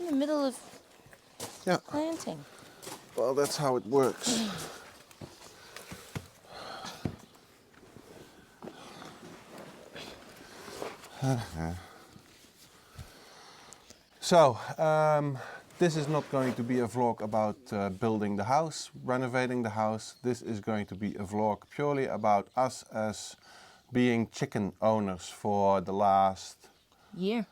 In the middle of Yeah. planting. Well, that's how it works. So, this is not going to be a vlog about building the house, renovating the house. This is going to be a vlog purely about us as being chicken owners for the last... Year.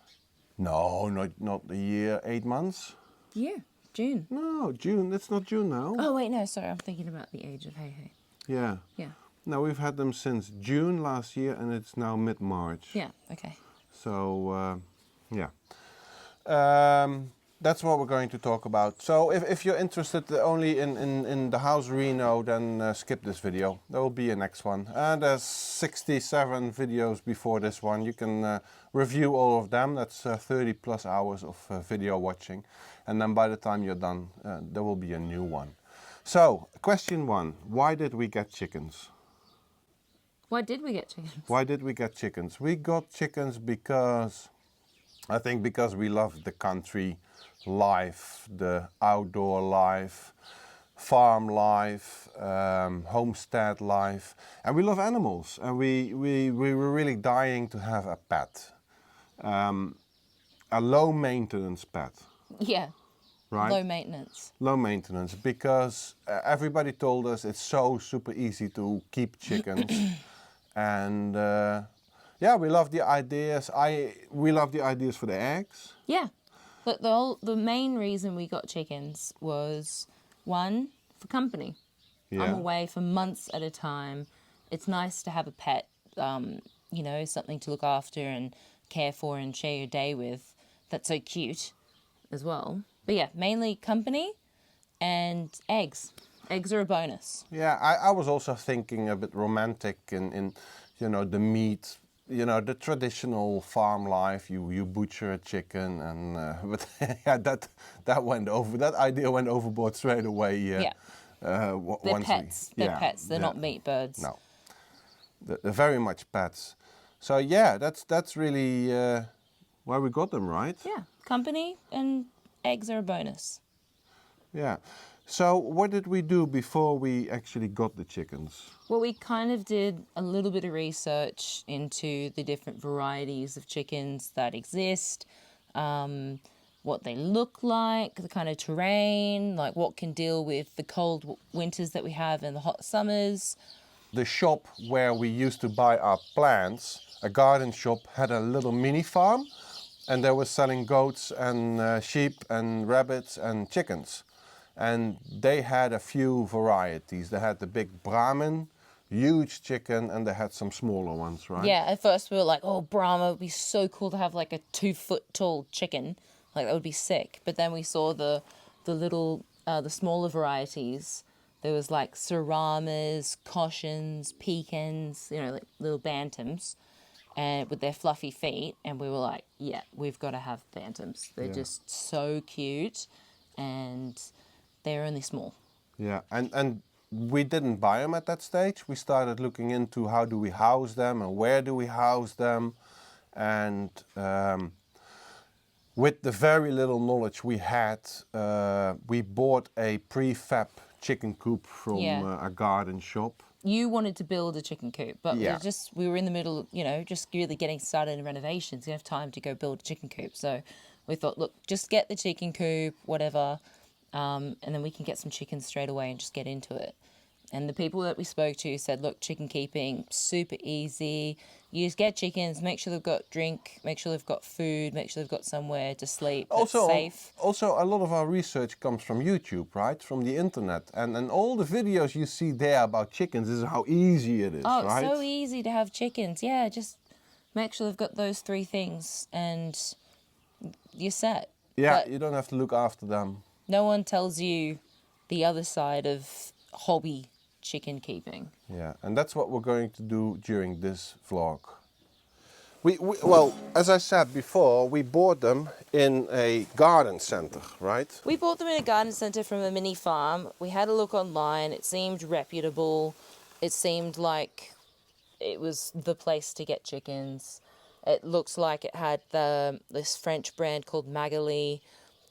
No, not a year, 8 months. Year. June. No, June. It's not June now. Oh, wait, no, sorry. I'm thinking about the age of Hey Hey. Yeah. Yeah. No, we've had them since June last year and it's now mid-March. Yeah, okay. So, yeah. That's what we're going to talk about. So if you're interested only in the house reno, then skip this video. There will be a next one. And there's 67 videos before this one. You can review all of them. That's 30 plus hours of video watching. And then by the time you're done, there will be a new one. So, question 1. Why did we get chickens? Why did we get chickens? Why did we get chickens? We got chickens because... I think because we love the country life, the outdoor life, farm life, homestead life, and we love animals. And we were really dying to have a pet, a low maintenance pet. Yeah. Right? Low maintenance. Low maintenance, because everybody told us it's so super easy to keep chickens, and yeah, we love the ideas. We love the ideas for the eggs. Yeah. But the main reason we got chickens was, one, for company. Yeah. I'm away for months at a time. It's nice to have a pet, you know, something to look after and care for and share your day with. That's so cute as well. But yeah, mainly company and eggs. Eggs are a bonus. Yeah, I was also thinking a bit romantic in you know, the meat, you know, the traditional farm life. You butcher a chicken, and but yeah, that went over. That idea went overboard straight away. Yeah. They're pets. They're pets. They're not meat birds. No, they're very much pets. So yeah, that's really why we got them, right? Yeah, company and eggs are a bonus. Yeah. So what did we do before we actually got the chickens? Well, we kind of did a little bit of research into the different varieties of chickens that exist, what they look like, the kind of terrain, like what can deal with the cold winters that we have and the hot summers. The shop where we used to buy our plants, a garden shop, had a little mini farm, and they were selling goats and sheep and rabbits and chickens. And they had a few varieties. They had the big Brahmin, huge chicken, and they had some smaller ones, right? Yeah, at first we were like, oh, Brahma, would be so cool to have like a 2-foot tall chicken. Like, that would be sick. But then we saw the little, the smaller varieties. There was like Saramas, Cautions, Pekins, you know, like little bantams, and with their fluffy feet. And we were like, yeah, we've got to have bantams. They're just so cute, and they're only small. Yeah, and we didn't buy them at that stage. We started looking into how do we house them and where do we house them. And with the very little knowledge we had, we bought a prefab chicken coop from a garden shop. You wanted to build a chicken coop, but Yeah. we were in the middle, you know, just really getting started in renovations. You have time to go build a chicken coop. So we thought, look, just get the chicken coop, whatever, and then we can get some chickens straight away and just get into it. And the people that we spoke to said, look, chicken keeping, super easy. You just get chickens, make sure they've got drink, make sure they've got food, make sure they've got somewhere to sleep that's safe. Also, a lot of our research comes from YouTube, right? From the internet. And all the videos you see there about chickens is how easy it is, right? right? It's so easy to have chickens. Yeah, just make sure they've got those 3 things and you're set. Yeah, But you don't have to look after them. no one tells you the other side of hobby chicken keeping. Yeah, and that's what we're going to do during this vlog. Well, as I said before, we bought them in a garden center, right? We bought them in a garden centre from a mini farm. We had a look online. It seemed reputable. It seemed like it was the place to get chickens. It looks like it had this French brand called Magali.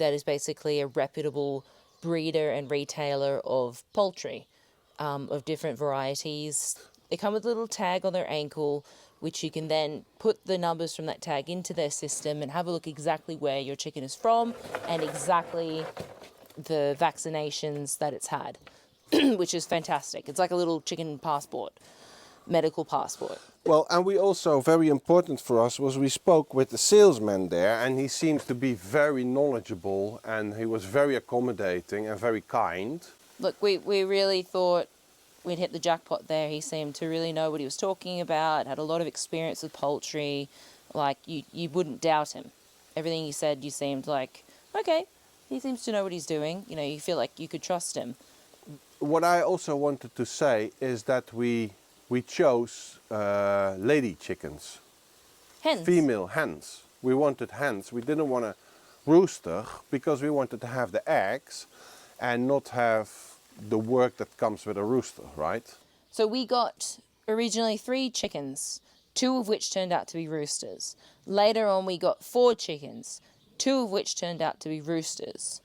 said is basically a reputable breeder and retailer of poultry, of different varieties. They come with a little tag on their ankle, which you can then put the numbers from that tag into their system and have a look exactly where your chicken is from and exactly the vaccinations that it's had, which is fantastic. It's like a little chicken passport, medical passport. Well, and we also, very important for us, was we spoke with the salesman there, and he seems to be very knowledgeable, and he was very accommodating and very kind. Look, we really thought we'd hit the jackpot there. He seemed to really know what he was talking about, had a lot of experience with poultry. Like, you wouldn't doubt him. Everything he said, you seemed like, okay, he seems to know what he's doing. You know, you feel like you could trust him. What I also wanted to say is that we chose lady chickens. Hens. Female hens. We wanted hens. We didn't want a rooster because we wanted to have the eggs and not have the work that comes with a rooster, right? So we got originally 3 chickens, 2 of which turned out to be roosters. Later on we got 4 chickens, 2 of which turned out to be roosters.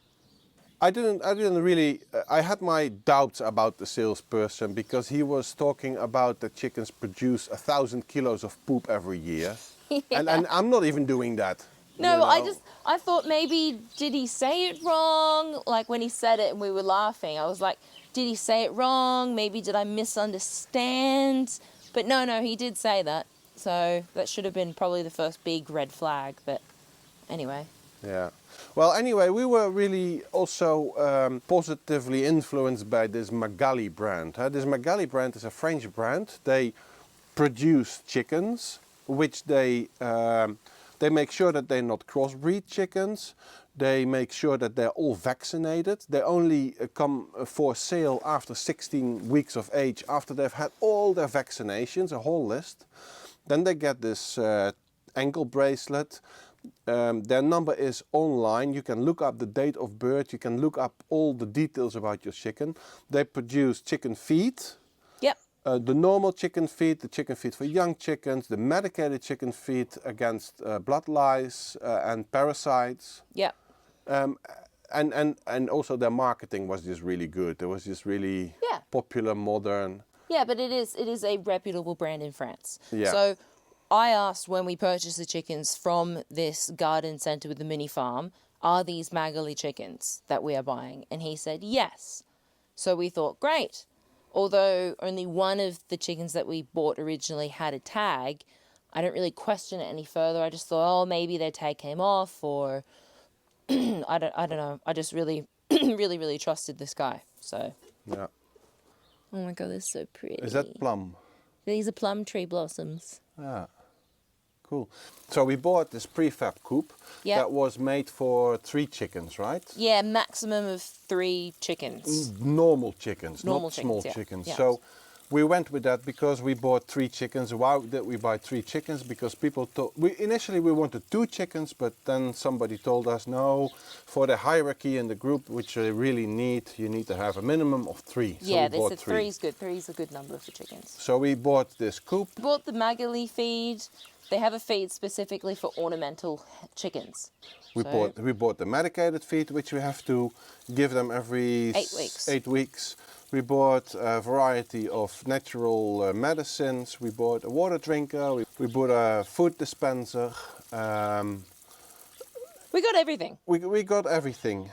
I didn't really, I had my doubts about the salesperson because he was talking about that chickens produce 1,000 kilos of poop every year. Yeah. And I'm not even doing that. No, you know? I thought maybe, did he say it wrong? Like when he said it and we were laughing, I was like, did he say it wrong? Maybe did I misunderstand? But no, he did say that. So that should have been probably the first big red flag, but anyway. Yeah. Well, anyway, we were really also positively influenced by this Magali brand. This Magali brand is a French brand. They produce chickens, which they make sure that they're not crossbreed chickens. They make sure that they're all vaccinated. They only come for sale after 16 weeks of age, after they've had all their vaccinations, a whole list. Then they get this ankle bracelet. Their number is online. You can look up the date of birth. You can look up all the details about your chicken. They produce chicken feet. Yep. The normal chicken feed, the chicken feed for young chickens, the medicated chicken feed against blood lice and parasites. Yep. And also their marketing was just really good. It was just really popular, modern. Yeah, but it is a reputable brand in France. Yeah. So I asked when we purchased the chickens from this garden centre with the mini farm, are these Magali chickens that we are buying? And he said yes. So we thought, great. Although only one of the chickens that we bought originally had a tag, I don't really question it any further. I just thought, oh, maybe their tag came off, or I don't know. I just really, really trusted this guy. So. Yeah. Oh my God, they're so pretty. Is that plum? These are plum tree blossoms. Yeah. Cool. So we bought this prefab coop that was made for 3 chickens, right? Yeah, maximum of 3 chickens. Normal chickens, Normal not small chickens, chickens. yeah. So we went with that because we bought 3 chickens. Why did we buy 3 chickens? Because people thought, initially we wanted 2 chickens, but then somebody told us, no, for the hierarchy in the group, which you really need, you need to have a minimum of 3. So Yeah, we they bought said 3. 3 is good. 3 is a good number for chickens. So we bought this coop. Bought the Magali feed. They have a feed specifically for ornamental chickens. We bought the medicated feed, which we have to give them every 8 weeks. 8 weeks. We bought a variety of natural medicines. We bought a water drinker. We bought a food dispenser. We got everything. We got everything.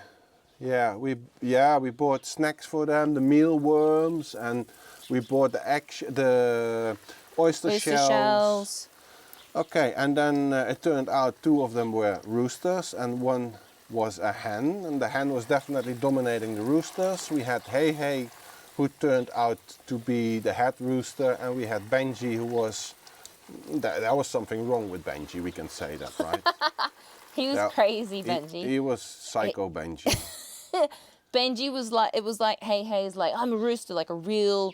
Yeah, we bought snacks for them, the mealworms, and we bought the oyster shells. Okay, and then it turned out 2 of them were roosters and 1 was a hen, and the hen was definitely dominating the roosters. We had Hey, who turned out to be the head rooster, and we had Benji, who was, there was something wrong with Benji, we can say that, right? He was crazy, Benji. He was psycho Benji. Benji was like, it was like Hey is like, I'm a rooster, like a real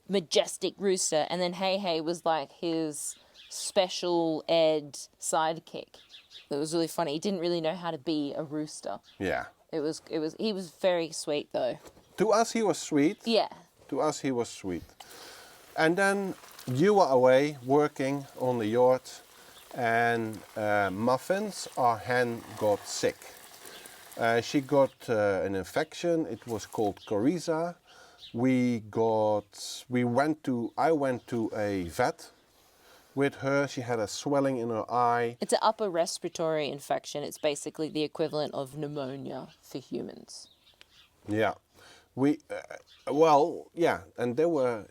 majestic rooster, and then Hey was like his special ed sidekick. It was really funny. He didn't really know how to be a rooster. Yeah. He was very sweet though. To us he was sweet. Yeah. To us he was sweet. And then you were away working on the yacht, and Muffins, our hen, got sick. She got an infection. It was called coryza. I went to a vet with her. She had a swelling in her eye. It's an upper respiratory infection. It's basically the equivalent of pneumonia for humans. Yeah, and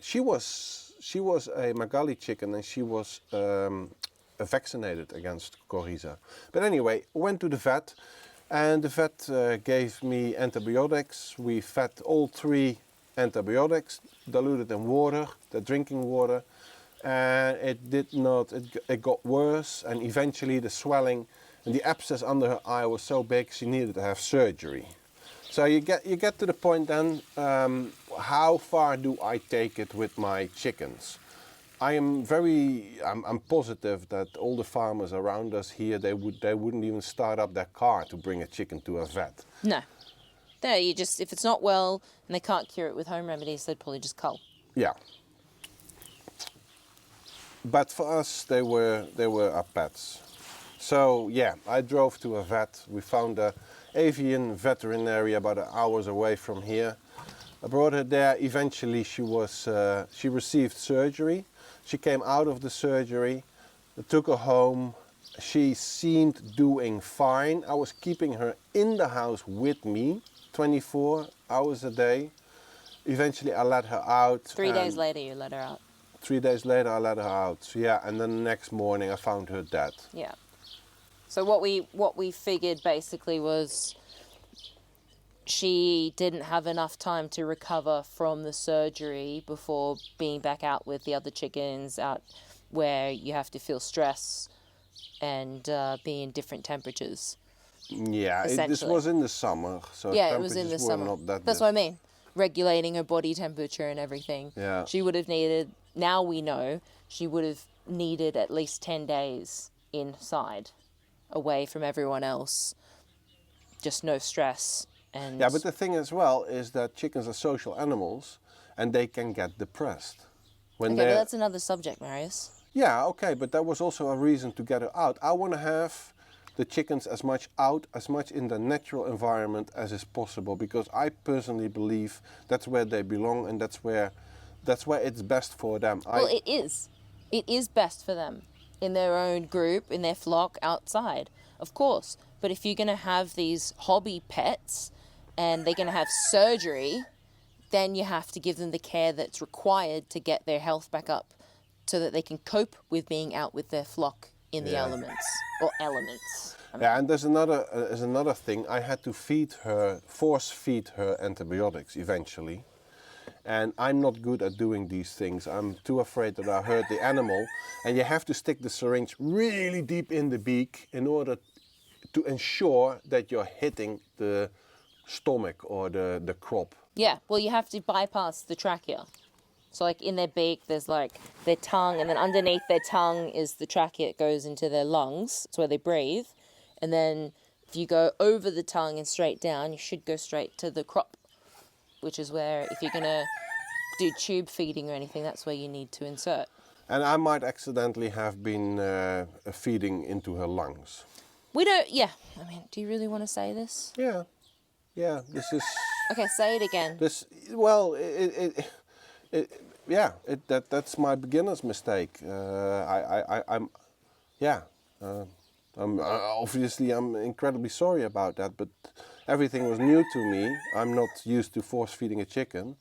she was a Magali chicken, and she was vaccinated against coryza. But anyway, went to the vet, and the vet gave me antibiotics. We fed all 3 antibiotics, diluted in water, the drinking water, and it got worse, and eventually the swelling and the abscess under her eye was so big she needed to have surgery. So you get to the point then, how far do I take it with my chickens? I'm positive that all the farmers around us here, they wouldn't even start up their car to bring a chicken to a vet. No. If it's not well and they can't cure it with home remedies, they'd probably just cull. Yeah. But for us, they were our pets. So yeah, I drove to a vet. We found a avian veterinary about an hour away from here. I brought her there. Eventually, she received surgery. She came out of the surgery. I took her home. She seemed doing fine. I was keeping her in the house with me 24 hours a day. Eventually, I let her out. 3 days later, you let her out. 3 days later, I let her out. So, yeah, and then the next morning, I found her dead. Yeah. So what we figured basically was she didn't have enough time to recover from the surgery before being back out with the other chickens, out where you have to feel stress and be in different temperatures. Yeah, this was in the summer, so yeah, it was in the were summer. Not that That's what I mean. Regulating her body temperature and everything. Yeah. She would have needed. Now we know she would have needed at least 10 days inside, away from everyone else. Just no stress. And yeah, but the thing as well is that chickens are social animals, and they can get depressed. Okay, but that's another subject, Marius. Yeah, okay, but that was also a reason to get her out. I want to have the chickens as much in the natural environment as is possible, because I personally believe that's where they belong, and that's where it's best for them. Well, it is. It is best for them in their own group, in their flock, outside, of course. But if you're going to have these hobby pets and they're going to have surgery, then you have to give them the care that's required to get their health back up so that they can cope with being out with their flock in the elements. Yeah, and there's another thing. I had to force feed her antibiotics eventually. And I'm not good at doing these things. I'm too afraid that I hurt the animal. And you have to stick the syringe really deep in the beak in order to ensure that you're hitting the stomach or the crop. Yeah, well, you have to bypass the trachea. So like in their beak, there's like their tongue, and then underneath their tongue is the trachea. It goes into their lungs. It's where they breathe. And then if you go over the tongue and straight down, you should go straight to the crop, which is where, if you're going to do tube feeding or anything, that's where you need to insert. And I might accidentally have been feeding into her lungs. We don't, yeah. I mean, do you really want to say this? Yeah, this is... Okay, say it again. That's my beginner's mistake. I'm incredibly sorry about that, but everything was new to me. I'm not used to force feeding a chicken.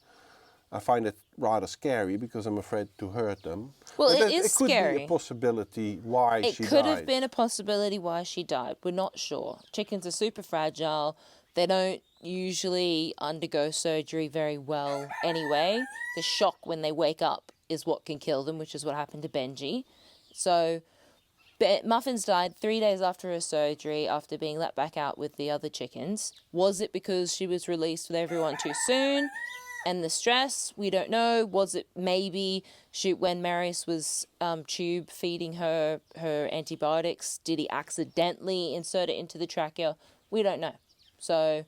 I find it rather scary because I'm afraid to hurt them. Well, but it is scary. It could be a possibility why she died. It could have been a possibility why she died. We're not sure. Chickens are super fragile. They don't usually undergo surgery very well anyway. The shock when they wake up is what can kill them, which is what happened to Benji. So Muffins died 3 days after her surgery, after being let back out with the other chickens. Was it because she was released with everyone too soon and the stress? We don't know. Was it maybe when Marius was tube feeding her antibiotics, did he accidentally insert it into the trachea? We don't know. So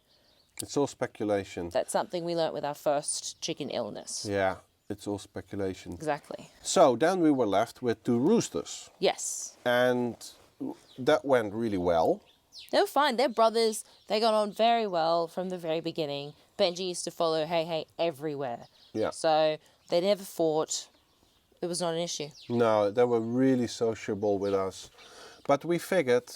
it's all speculation. That's something we learnt with our first chicken illness. Yeah, it's all speculation. Exactly. So then we were left with 2 roosters. Yes. And that went really well. They were fine. They're brothers. They got on very well from the very beginning. Benji used to follow Hey Hey everywhere. Yeah. So they never fought. It was not an issue. No, they were really sociable with us. But we figured,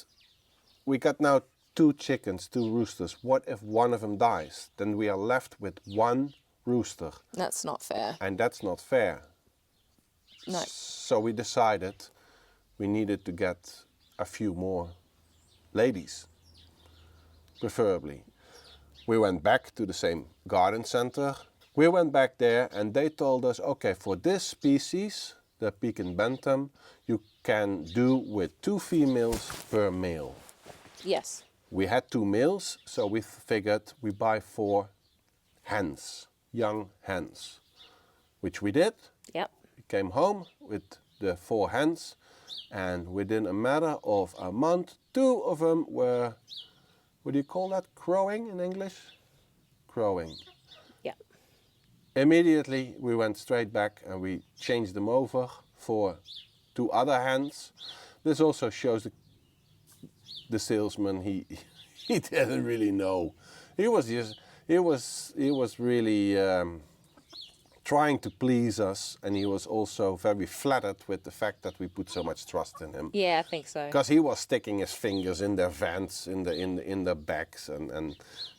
we got now 2 chickens, 2 roosters. What if one of them dies? Then we are left with 1 rooster. That's not fair. And that's not fair. No. So we decided we needed to get a few more ladies, preferably. We went back to the same garden center. We went back there and they told us, okay, for this species, the Pekin Bantam, you can do with 2 females per male. Yes. We had 2 males, so we figured we buy 4 hens, young hens, which we did. Yep. We came home with the 4 hens, and within a matter of a month, 2 of them were, what do you call that, crowing in English? Crowing. Yeah. Immediately we went straight back and we changed them over for 2 other hens. This also shows the salesman, he didn't really know. He was really trying to please us, and he was also very flattered with the fact that we put so much trust in him. Yeah, I think so. Because he was sticking his fingers in their vents, in the bags, and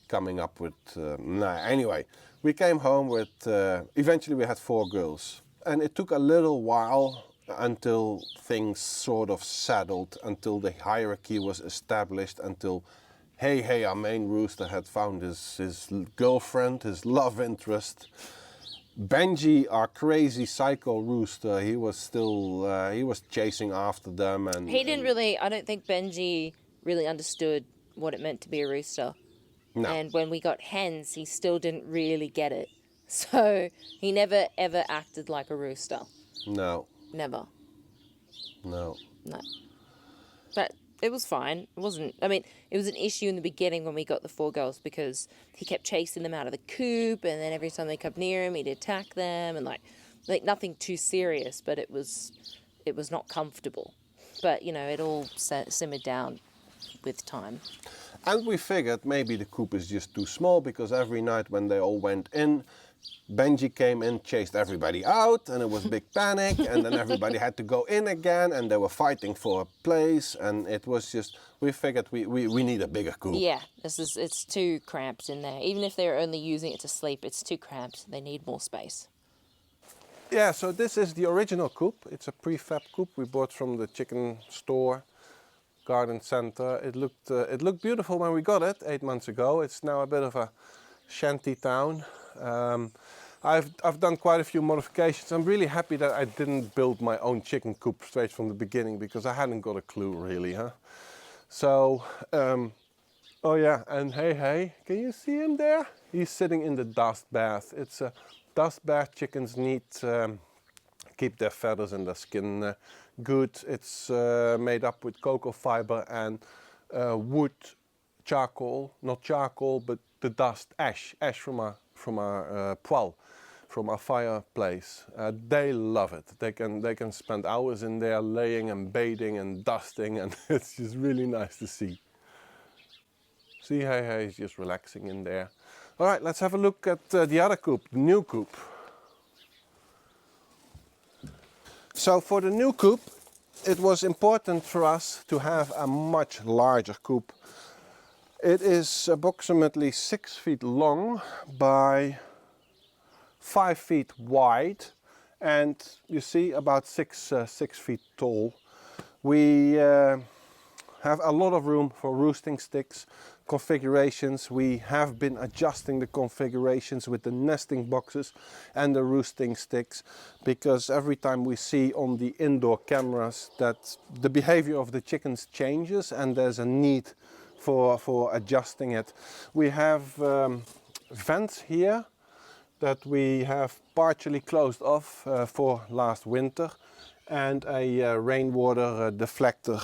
coming up with. Anyway, we came home with. Eventually, we had 4 girls, and it took a little while until things sort of settled, until the hierarchy was established, until Hey Hey, our main rooster, had found his girlfriend, his love interest. Benji, our crazy psycho rooster, he was still, he was chasing after them. And He didn't really, I don't think Benji really understood what it meant to be a rooster. No. And when we got hens, he still didn't really get it. So he never ever acted like a rooster. No. Never. No. No. But it was fine. It wasn't, I mean, it was an issue in the beginning when we got the 4 girls because he kept chasing them out of the coop, and then every time they come near him, he'd attack them, and like nothing too serious, but it was not comfortable. But, you know, it all simmered down with time. And we figured maybe the coop is just too small, because every night when they all went in, Benji came in, chased everybody out, and it was big panic, and then everybody had to go in again, and they were fighting for a place, and it was just, we figured we need a bigger coop. Yeah, it's too cramped in there. Even if they're only using it to sleep, it's too cramped. They need more space. Yeah, so this is the original coop. It's a prefab coop we bought from the chicken store, garden center. It looked beautiful when we got it 8 months ago. It's now a bit of a shanty town. I've done quite a few modifications. I'm really happy that I didn't build my own chicken coop straight from the beginning, because I hadn't got a clue really, huh? So, oh yeah, and hey, can you see him there? He's sitting in the dust bath. It's a dust bath. Chickens need keep their feathers and their skin good. It's made up with cocoa fiber and wood charcoal, not charcoal, but the dust, ash from our poêle, from our fireplace. They love it. They can spend hours in there laying and bathing and dusting, and it's just really nice to see. See, hey, he's just relaxing in there. All right, let's have a look at the other coop, the new coop. So for the new coop, it was important for us to have a much larger coop. It is approximately 6 feet long by 5 feet wide, and you see about 6 feet tall. We have a lot of room for roosting sticks configurations. We have been adjusting the configurations with the nesting boxes and the roosting sticks, because every time we see on the indoor cameras that the behavior of the chickens changes and there's a need for adjusting it. We have vents here that we have partially closed off for last winter, and a rainwater deflector.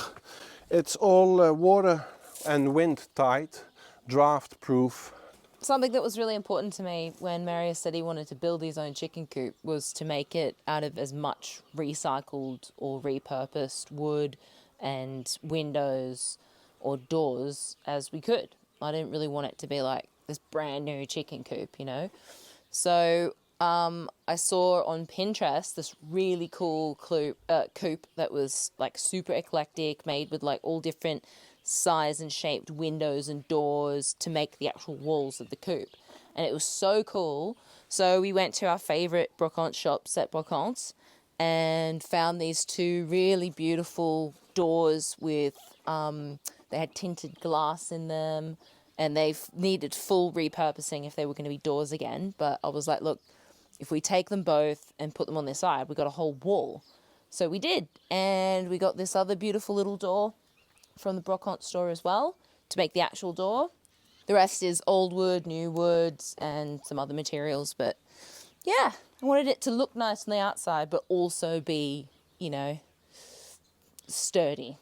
It's all water and wind tight, draft proof. Something that was really important to me when Marius said he wanted to build his own chicken coop was to make it out of as much recycled or repurposed wood and windows or doors as we could. I didn't really want it to be like this brand new chicken coop, you know. So I saw on Pinterest this really cool coop that was like super eclectic, made with like all different size and shaped windows and doors to make the actual walls of the coop. And it was so cool. So we went to our favorite brocante shop, Set Brocante, and found these two really beautiful doors with, they had tinted glass in them, and they've needed full repurposing if they were going to be doors again. But I was like, look, if we take them both and put them on their side, we got a whole wall. So we did. And we got this other beautiful little door from the brocante store as well to make the actual door. The rest is old wood, new woods, and some other materials. But yeah, I wanted it to look nice on the outside, but also be, you know, sturdy.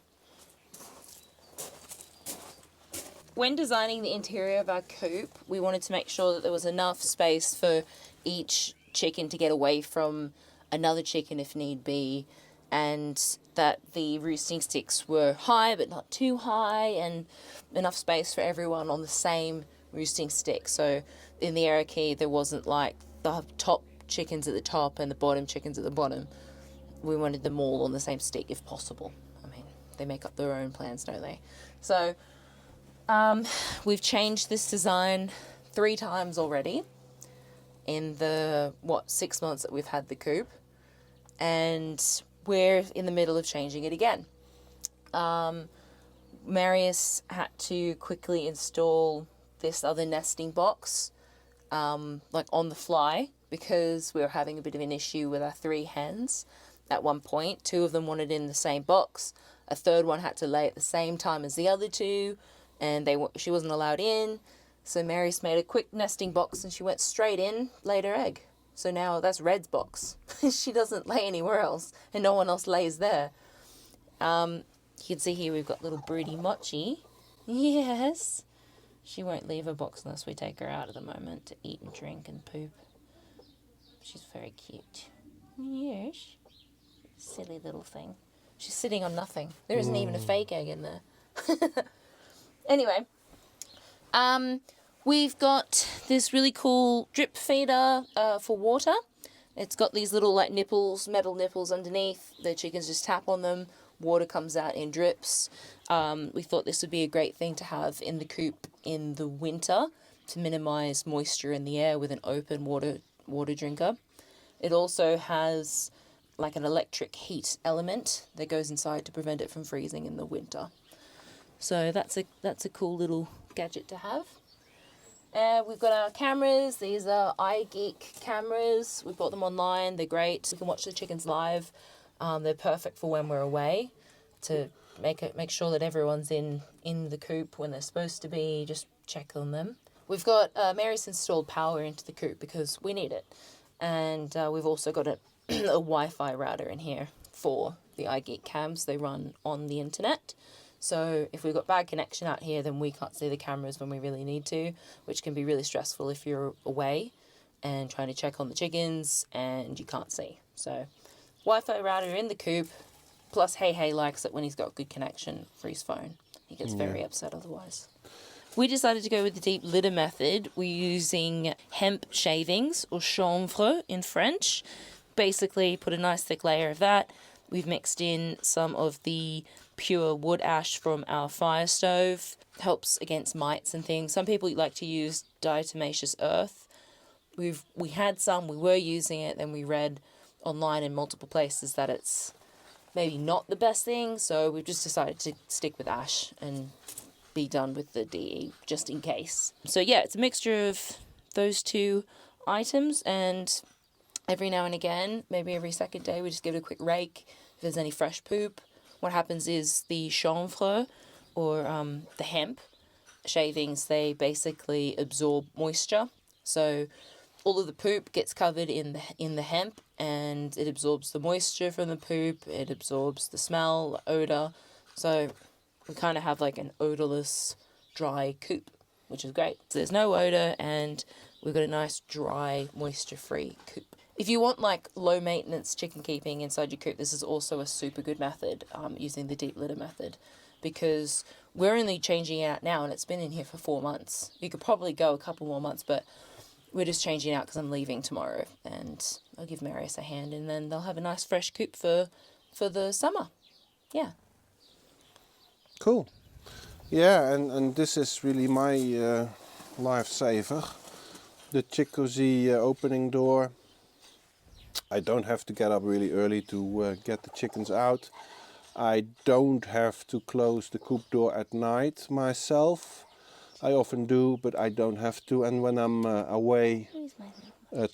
When designing the interior of our coop, we wanted to make sure that there was enough space for each chicken to get away from another chicken if need be, and that the roosting sticks were high but not too high, and enough space for everyone on the same roosting stick. So in the hierarchy, there wasn't like the top chickens at the top and the bottom chickens at the bottom. We wanted them all on the same stick if possible. I mean, they make up their own plans, don't they? So we've changed this design 3 times already in the 6 months that we've had the coop, and we're in the middle of changing it again. Marius had to quickly install this other nesting box, like on the fly, because we were having a bit of an issue with our 3 hens at one point. 2 of them wanted in the same box. A third one had to lay at the same time as the other 2, and she wasn't allowed in. So Marius made a quick nesting box, and she went straight in, laid her egg. So now that's Red's box. She doesn't lay anywhere else, and no one else lays there. You can see here we've got little broody Mochi. Yes. She won't leave her box unless we take her out at the moment to eat and drink and poop. She's very cute. Yes. Silly little thing. She's sitting on nothing. There isn't even a fake egg in there. Anyway, we've got this really cool drip feeder for water. It's got these little like nipples, metal nipples underneath. The chickens just tap on them. Water comes out in drips. We thought this would be a great thing to have in the coop in the winter to minimize moisture in the air with an open water drinker. It also has like an electric heat element that goes inside to prevent it from freezing in the winter. So that's a cool little gadget to have. We've got our cameras. These are iGeek cameras. We bought them online. They're great. We can watch the chickens live. They're perfect for when we're away, to make sure that everyone's in the coop when they're supposed to be. Just check on them. We've got Mary's installed power into the coop because we need it, and we've also got a Wi-Fi router in here for the iGeek cams. They run on the internet. So if we've got bad connection out here, then we can't see the cameras when we really need to, which can be really stressful if you're away and trying to check on the chickens and you can't see. So Wi-Fi router in the coop, plus Hey likes it when he's got good connection for his phone. He gets very upset otherwise. We decided to go with the deep litter method. We're using hemp shavings, or chanvre in French. Basically put a nice thick layer of that. We've mixed in some of the pure wood ash from our fire stove. Helps against mites and things. Some people like to use diatomaceous earth. We had some, we were using it, then we read online in multiple places that it's maybe not the best thing, so we've just decided to stick with ash and be done with the DE just in case. So yeah, it's a mixture of those 2 items, and every now and again, maybe every second day, we just give it a quick rake if there's any fresh poop. What happens is the chanvre, or the hemp shavings, they basically absorb moisture. So all of the poop gets covered in the hemp, and it absorbs the moisture from the poop. It absorbs the smell, the odor. So we kind of have like an odorless, dry coop, which is great. So there's no odor, and we've got a nice, dry, moisture-free coop. If you want like low maintenance chicken keeping inside your coop, this is also a super good method, using the deep litter method, because we're only changing it out now and it's been in here for 4 months. You could probably go a couple more months, but we're just changing it out because I'm leaving tomorrow, and I'll give Marius a hand, and then they'll have a nice fresh coop for the summer. Yeah. Cool. Yeah, and this is really my lifesaver. The Chick-Cozy opening door. I don't have to get up really early to get the chickens out. I don't have to close the coop door at night myself. I often do, but I don't have to. And when I'm away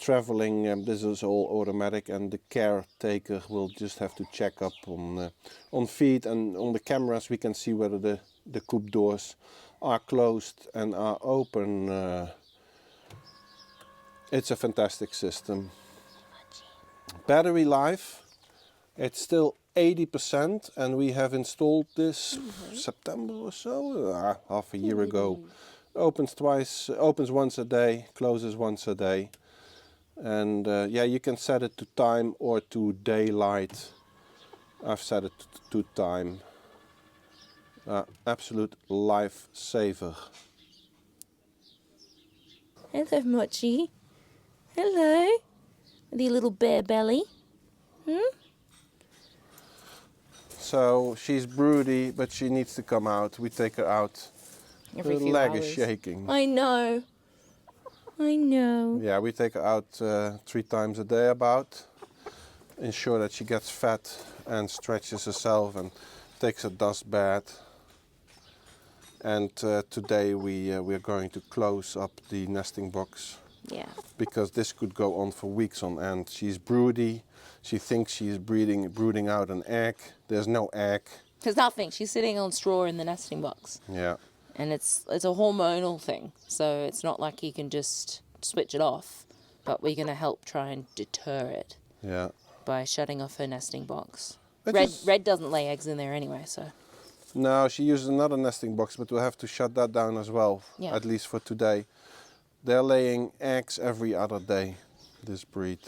traveling, this is all automatic, and the caretaker will just have to check up on feed. And on the cameras we can see whether the coop doors are closed and are open. It's a fantastic system. Battery life, it's still 80%, and we have installed this September or so, half a year ago. Opens once a day, closes once a day. And yeah, you can set it to time or to daylight. I've set it to time. Absolute lifesaver. Hello, Mochi. Hello. With your little bare belly. So she's broody, but she needs to come out. We take her out. Every Her few leg hours. is shaking. I know. Yeah, we take her out 3 times a day about. Ensure that she gets fat and stretches herself and takes a dust bath. And today we are going to close up the nesting box. Yeah. Because this could go on for weeks on end. She's broody. She thinks she's brooding out an egg. There's no egg. There's nothing. She's sitting on straw in the nesting box. Yeah. And it's a hormonal thing. So it's not like you can just switch it off. But we're going to help try and deter it. Yeah. By shutting off her nesting box. But Red doesn't lay eggs in there anyway, so. No, she uses another nesting box, but we'll have to shut that down as well. Yeah. At least for today. They're laying eggs every other day, this breed.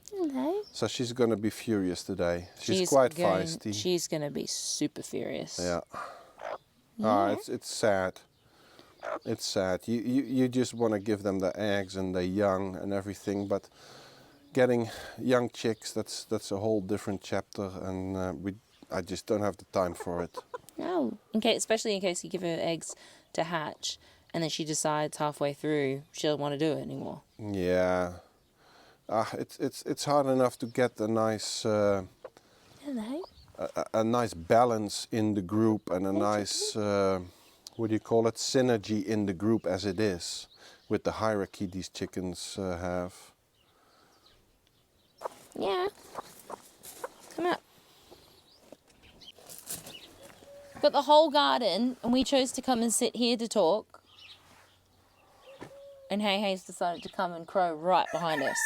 Hello. So she's going to be furious today. She's quite feisty. She's going to be super furious. Yeah. Yeah. It's sad. It's sad. You just want to give them the eggs and the young and everything, but getting young chicks, that's a whole different chapter, and I just don't have the time for it. No. Especially in case you give her eggs to hatch, and then she decides halfway through she doesn't want to do it anymore. Yeah. It's hard enough to get a nice Hello. a nice balance in the group and a nice what do you call it, synergy in the group as it is with the hierarchy these chickens have. Yeah. Come out. Got the whole garden, and we chose to come and sit here to talk. And Hey Hey's decided to come and crow right behind us.